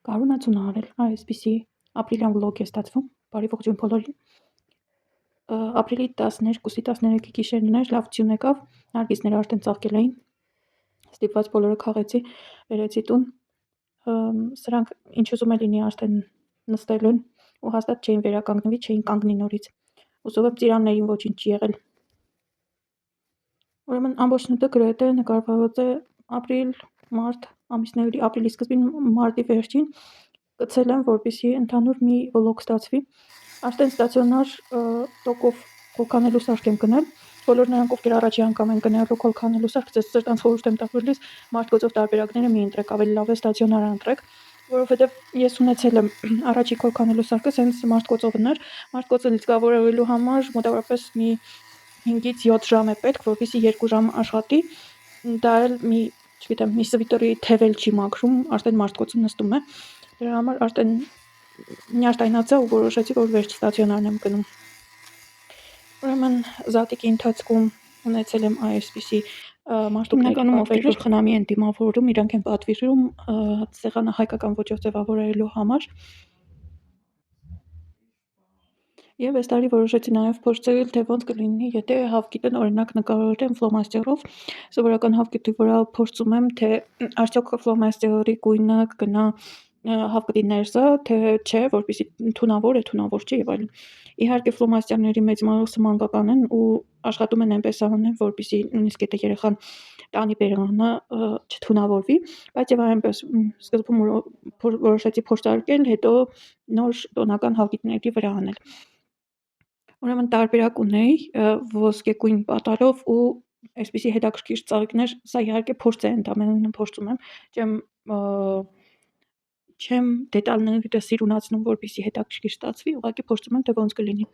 Կարունացուն արել, այսպիսի ապրիլյան վլոգ է ստացվում, բարի ողջույն բոլորին։ Ապրիլի 12-ի 13-ի գիշերն էր, լավ ձյուն եկավ, նարգիզները արդեն ծաղկել էին, ստիպված բոլորը քաղեցի, վերեցի տուն, սրանք ինչ ուզում է լինի արդեն նստել են ու հաստատ չէին վերականգնվի, չէին կանգնի նորից, հուսով եմ ծիրաններին ոչինչ չի եղել։ Ուրեմն ամբողջ նոտը գրեթե նկարված է ապրիլ-մարտ ամիսների, ապրիլի սկզբին, մարտի վերջին կցել եմ, որպեսզի ընդհանուր մի վլոգ ստացվի։ Արդեն ստացիոնար տոկով խոքանելու սարք եմ գնել, բոլոր նրանք ովքեր առաջի անգամ են գնելու խոքանելու սարք, ձեզ սրտանց խորհուրդ եմ տալիս մարտկոցով տարբերակները մի ընտրեք, ավելի լավ է ստացիոնար ընտրեք, որովհետև ես ունեցել եմ առաջի խոքանելու սարքը, հենց մարտկոցովն էր, մարտկոցը լիցքավորելու համար մոտավորապես մի 5-ից 7 ժամ է պետք, որպեսզի 2 ժամ աշխատի, դա էլ մի, չգիտեմ, մի սվիտորի թեվել չի մաքրում, արդեն մարտկոցում նստում է, դրա համար արդեն նյարդայնացա ու որոշեցի, որ վերջ ստացիոնարն եմ գնում։ Ուրեմն զատիկի ընթացքում ունեցել եմ այսպիսի մարդուկներում, ովքեր որ խնամի են դիմավորում, իրանք են պատվիրում սեղանը հայկական ոճով ձևավորելու համար։ Եվ այս տարի որոշեցի նաև փորձել, թե ոնց կլինի, եթե հավկիտն օրինակ նկարեմ ֆլոմաստերով, սովորական հավկիթի վրա փորձում եմ, թե արդյոք ֆլոմաստերի գույնը կգնա հավկտի ներսը, թե չէ, որպեսզի թունավոր է, թունավոր չի եւ այլն։ Իհարկե ֆլոմաստերների մեծ մասը մանկական են ու աշխատում են այնպես անել, որպեսզի նույնիսկ եթե երեխան տանի բերանը չթունավորվի, բայց եւ այնպես սկզբում որոշեցի փորձարկել, հետո նոր տոնական հավկիթների վրա անել։ Ուրեմն տարբերակ ունեի ոսկեգույն պատալով ու այսպիսի հետաքրքիր ծաղիկներ, սա իհարկե փորձ է, ընդամենը փորձում եմ, չեմ դետալները սիրունացնում, որպեսզի հետաքրքիր ստացվի, ուղղակի փորձում եմ, թե ոնց կլինի։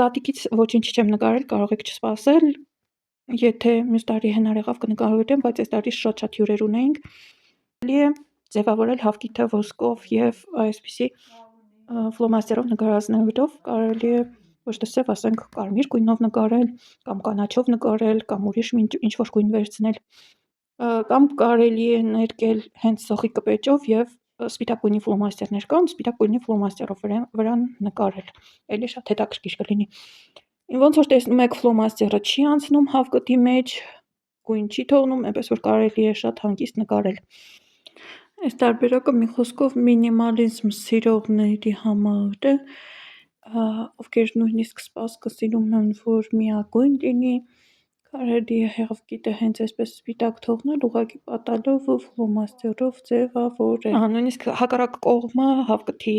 Զատիկից ոչինչ չեմ նկարել, կարող եք չսպասել, եթե մյուս տարի հնար եղավ կնկարեմ, բայց այս տարի շատ հյուրեր ունեինք։ Կարելի է ձևավորել հավկիթը ոսկով եւ այսպիսի ֆլոմաստերով նկարածներով, կարելի է ոչ թե սև, ասենք կարմիր գույնով նկարել, կամ կանաչով նկարել, կամ ուրիշ ինչ որ գույն վերցնել, կամ կարելի է ներկել հենց սոխի կպեճով եւ սպիտակ գույնի ֆլոմաստերներ կան, սպիտակ գույնի ֆլոմաստերով վրան նկարել, էլի շատ հետաքրքիր կլինի։ Ոնց որ տեսնում եք, ֆլոմաստերը չի անցնում հավկտի մեջ, գույն չի թողնում, այնպես որ կարելի է շատ հանգիստ նկարել։ Այս տարբերակը մի խոսքով մինիմալիզմ սիրողների համար է, ովքեր նույնիսկ սպասքը սիրում են, որ միագույն լինի, կարելի է հավկիթը հենց այսպես սպիտակ թողնել, ուղղակի պատալով ու ֆլոմաստերով ձևավորել։ Նույնիսկ հակառակ կողմը հավկթի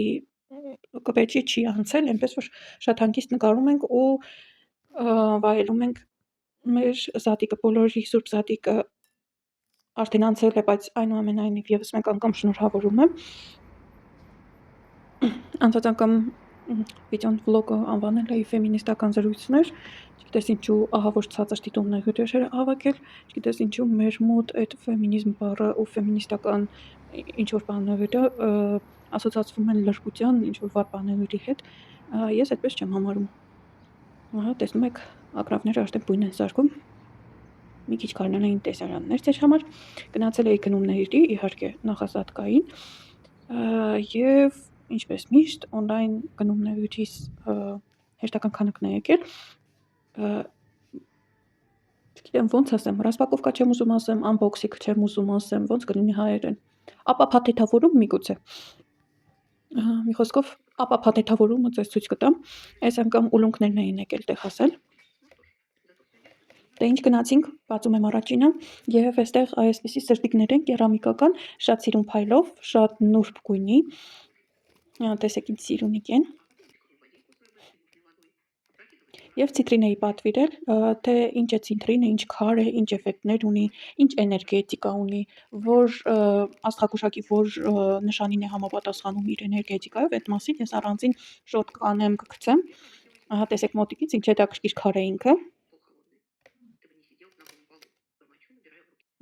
կպեճի չի անցել, այնպես որ շատ հանգիստ նկարում ենք ու վայելում ենք մեր զատիկը, բոլորի սուրբ զատիկը արդեն անցել է, բայց այնուամենայնիվ եւս մեկ անգամ շնորհավորում եմ։ Անցած անգամ վիդեոն վլոգը անվանել էի ֆեմինիստական զրույցներ, չգիտես ինչու ահավոր ցածր դիտումներ էր հավաքել, չգիտես ինչու մեր մոտ այդ ֆեմինիզմ բառը ու ֆեմինիստական ինչ որ բաները ասոցացվում են լրկության, ինչ որ վատ բաների հետ, ես այդպես չեմ համարում։ Ահա տեսնում եք, ակրավները արդեն բույն են սարքում, մի քիչ կարնանային տեսարաններ ձեր համար, գնացել էի գնումների, իհարկե նախազատկային, եւ ինչպես միշտ օնլայն գնումներից հերթական քանակն է եկել, չգիտեմ ոնց ասեմ, ռասպակովկա չեմ ուզում ասեմ, անբոքսինգ չեմ ուզում ասեմ, ոնց կլինի հայերեն, ապա փաթեթավորում միգուցե, մի խոսքով ապա փաթեթավորումը ձեզ ցույց կտամ, այս անգամ ուլունքներն էին եկել տեղ ասել։ Դե ինչ գնացինք, բացում եմ առաջինը, եւ այստեղ այսպիսի սրտիկներ են կերամիկական, շատ սիրուն փայլով, շատ նուրբ գույնի, տեսեք ինչ սիրունիկ են։ Եվ ցիտրին էի պատվիրել, թե ինչ է ցիտրինը, ինչ քար է, ինչ էֆեկտներ ունի, ինչ էներգետիկա ունի, որ աստղագուշակի որ նշանին է համապատասխանում իր էներգետիկայով, այդ մասին ես առանձին շոտ կանեմ, կգցեմ, ահա տեսեք մոտիկից ինչ հետաքրքիր քար է ինքը։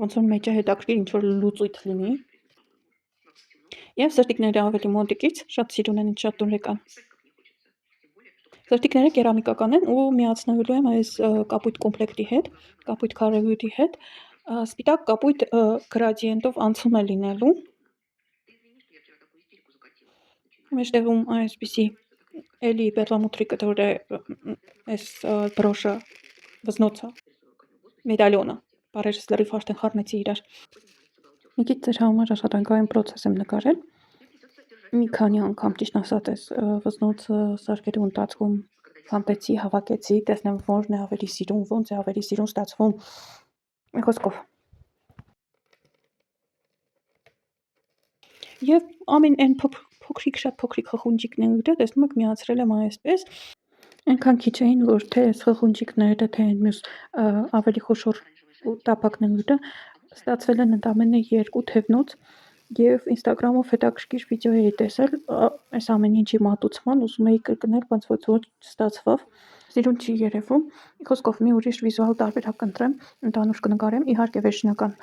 Ոնց որ մեջը հետաքրքիր ինչ որ լուծույթ լինի։ Եվ սրտիկները ավելի մոտիկից, շատ սիրուն են, շատ դուրեկան։ Սրտիկները կերամիկական են ու միացնելու եմ այս կապույտ կոմպլեկտի հետ, կապույտ քարերուտի հետ, Սպիտակ կապույտ գրադիենտով անցում է լինելու։ Մեջտեղում այսպիսի էլի պերլամուտրի կտոր է այս բրոշը, վզնոցը, մեդալյոնը, բարերս լրիվ արդեն խառնեցի իրար։ Մի քիչ ձեր համար աշխատանքային պրոցես եմ նկարել։ Մի քանի անգամ ճիշտ ասած այս վզնոցը սարքելու ընթացքում քամտեցի, հավաքեցի, տեսնեմ որն է ավելի սիրուն, ոնց է ավելի սիրուն ստացվում։ Մի խոսքով։ Եվ ամեն այն փոքրիկ, շատ փոքրիկ խխունջիկները տեսնում եք միացրել եմ այսպես։ Այնքան քիչ էին, որ թե այս խխունջիկները, թե այն մյուս ավելի խոշոր ու տափակները ստացվել են ընդամենը 2 թևնոց։ Եվ Instagram-ով հետաքրքիր վիդեո էի տեսել այս ամեն ինչի մատուցման, ուզում էի կրկնել, բայց ոչ ստացվավ, սիրուն չի երևում։ Խոսքով մի ուրիշ վիզուալ տարբերակ կընտրեմ, ընդհանուր կնկարեմ, իհարկե վերջնական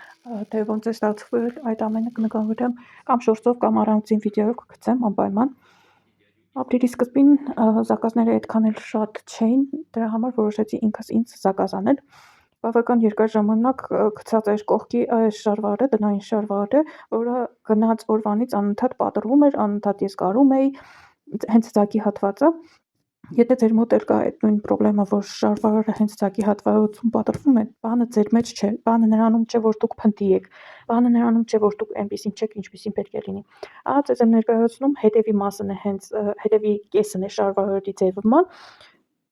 թե ոնց է ստացվել այդ ամենը կնկարեմ կամ շորտով կամ առանձին վիդեոյով կգցեմ անպայման։ Ապրիլի սկզբին զակազները այդքան էլ շատ չէին, դրա համար որոշեցի ինքս ինձ զակազ անել։ Բավական երկար ժամանակ գցած էր կողքի այս շարվարը, տնային շարվարը, որը գնաց օրվանից անընդհատ պատռվում էր, անընդհատ ես կարում էի, հենց ձակի հատվածը։ Եթե ձեր մոտ էլ կա այդ նույն պրոբլեմը, որ շարվարը հենց ձակի հատվածում պատռվում է, բանը ձեր մեջ չէ, բանը նրանում չէ, որ դուք փնտի եք, բանը նրանում չէ, որ դուք այնպեսին չեք, ինչպեսին պետք է լինի։ Ահա ձեզ եմ ներկայացնում հետևի մասն է, հենց հետևի կեսն է շարվարի ձևման։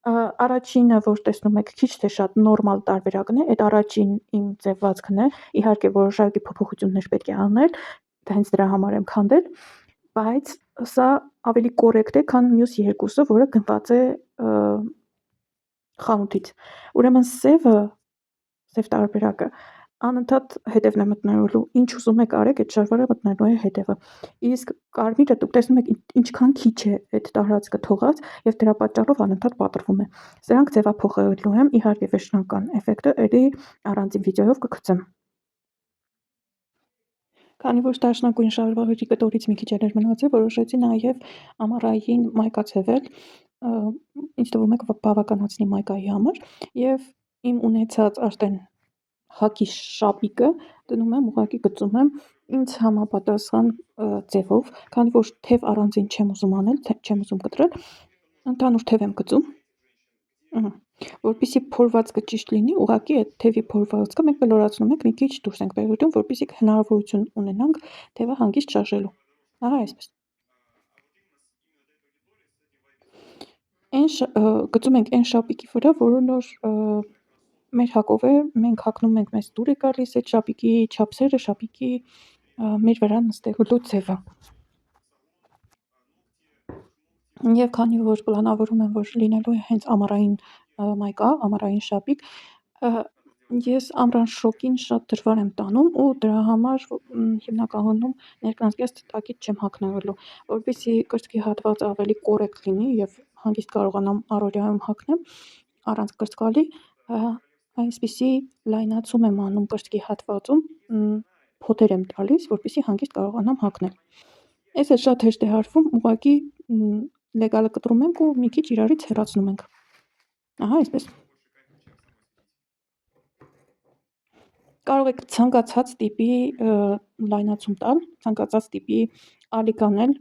Առաջինը, որ տեսնում եք, քիչ թե շատ նորմալ տարբերակն է, այդ առաջին իմ ձևվածքն է, իհարկե որոշակի փոփոխություններ պետք է անել, հենց դրա համար եմ քանդել, բայց սա ավելի կորեկտ է, քան մյուս երկուսը, որը գնված է խանութից։ Ուրեմն սև տարբերակը անընդհատ հետևն է մտնելու, ինչ ուզում եք արեք, այդ շարվարը մտնելու է հետևը։ Իսկ կարմիրը դուք տեսնում եք ինչքան քիչ է այդ տարածքը թողած եւ դրա պատճառով անընդհատ պատռվում է։ Սրանք ձևափոխելու եմ, իհարկե վերջնական էֆեկտը էլի առանձին վիդեոյով կգցեմ։ Քանի որ դաշնակույն շարվարի կտորից մի քիչ էր մնացել, որոշեցի նաև ամառային մայկացևել, ինձ թվում է բավականացնի մայկայի համար, եւ իմ ունեցած արդեն հակի շապիկը դնում եմ, ուղղակի գծում եմ ինձ համապատասխան ձևով, քանի որ թև առանձին չեմ ուզում անել, չեմ ուզում կտրել, ընդհանուր թև եմ գծում, որպեսզի փորվածքը ճիշտ լինի, ուղղակի այդ թևի փորվածքը մենք կլորացնում ենք, մի քիչ դուրս ենք բերում, որպեսզի հնարավորություն ունենանք թևը հանգիստ շարժելու։ Ահա այսպես։ Գծում ենք այն շապիկի վրա, որը նոր մեր հակով է, մենք հակնում ենք, մեզ դուր է գալիս այդ շապիկի չափսերը, շապիկի մեր վրա նստելու ձևը։ Եվ քանի որ պլանավորում եմ, որ լինելու է հենց ամառային մայկա, ամառային շապիկ, ես ամռան շոկին շատ դժվար եմ տանում ու դրա համար հիմնականում ներկայացած տակից չեմ հագնելու, որպեսզի կրծքի հատվածը ավելի կորեկտ լինի եւ հանգիստ կարողանամ առօրյայում հագնեմ առանց կրծքալի, այսպիսի լայնացում եմ անում կրծքի հատվածում, փոթեր եմ տալիս, որպեսզի հանգիստ կարողանամ հագնել։ Այս էլ շատ հեշտ է հարվում, ուղղակի լեգալը կտրում ենք ու մի քիչ իրարից հեռացնում ենք։ Ահա այսպես։ Կարող եք ցանկացած տիպի լայնացում տալ, ցանկացած տիպի ալիք անել։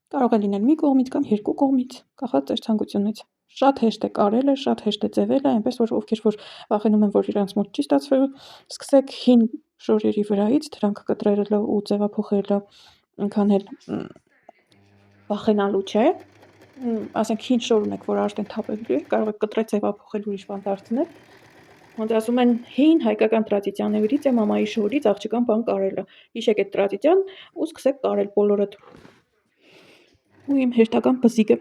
Կարող է լինել մի կողմից կամ երկու կողմից, կախված ձեր ցանկությունից։ Շատ հեշտ է կարելը, շատ հեշտ է ձևելը, այնպես որ ովքեր որ վախենում են, որ իրանց մոտ չի ստացվելու, սկսեք հին շորերի վրայից դրանք կտրելը ու ձևափոխելը այնքան էլ վախենալու չէ, ասենք հին շոր ունեք, որ արդեն թափելու է, կարող եք կտրել, ձևափոխել, ուրիշ բան դարձնել։ Ոնց ասում են, հին հայկական տրադիցիաներից է մամայի շորից աղջկան բան կարելը։ Հիշեք այդ տրադիցիան ու սկսեք կարել բոլորդ։ Ու իմ հերթական բզիկը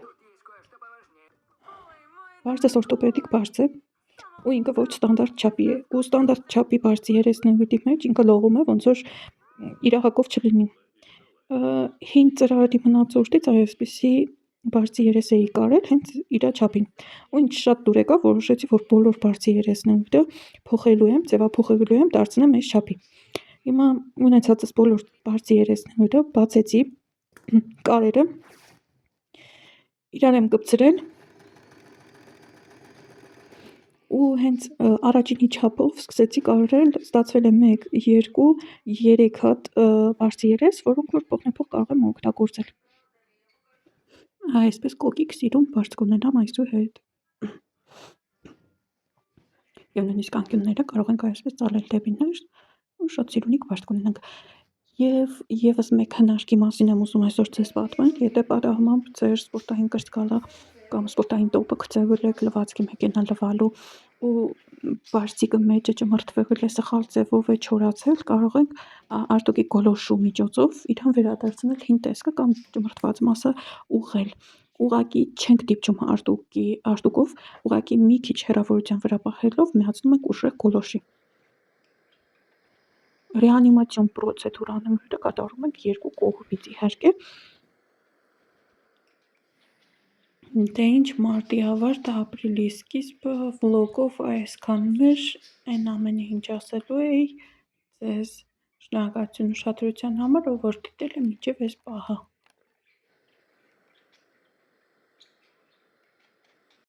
բարձ է, օրթոպեդիկ բարձ է ու ինքը ոչ ստանդարտ չափի է ու ստանդարտ չափի բարձի երեսների մեջ ինքը լողում է, ոնց որ իր հակով չլինի։ Հին ծրարի մնացորդից այսպիսի բարձի երես էի կարել հենց իր չափին ու ինչ շատ դուր եկավ, որոշեցի, որ բոլոր բարձի երեսները փոխելու եմ, ձևափոխելու եմ, դարձնեմ այս չափի։ Հիմա ունեցածս բոլոր բարձի երեսները բացեցի, կարերը իրար եմ կպցրել ու հենց առաջինի չափով սկսեցի կարել, ստացվել է 1, 2, 3 հատ բարձի երես, որոնք որ փոխնեպոխ կարող եմ օգտագործել։ Այսպես կոկիկ սիրուն բարձ կունենամ այսու հետ։ Եվ նույնիսկ անկյունները կարող ենք այսպես ծալել դեպի ներս ու շատ սիրունիկ բարձ կունենանք։ Եվ եւս մեկ հնարքի մասին եմ ուզում այսօր ձեզ պատմել, եթե պատահմամբ ձեր սպորտային կրծքալը կամ սպորտային տոպը գցել եք լվացքի մեքենա լվալու ու բարձիկը մեջը ճմրթվել է սխալ ձևով է չորացել, կարող ենք արտուկի գոլորշու միջոցով իրան վերադարձնել հին տեսքը կամ ճմրթված մասը ուղղել։ Ուղղակի չենք դիպչում արտուկով, ուղղակի մի քիչ հեռավորության վրա պահելով միացնում ենք ուժեղ գոլորշի։ Ռեանիմացիոն պրոցեդուրաները կատարում ենք 2 կողմից իհարկե։ Դե ինչ մարտի ավարտ, ապրիլի սկիզբը, վլոգով այսքանն էր, այն ամենը ինչ ասելու էի, ձեզ շնորհակալություն ուշադրության համար, ով որ դիտել է մինչև այս պահը։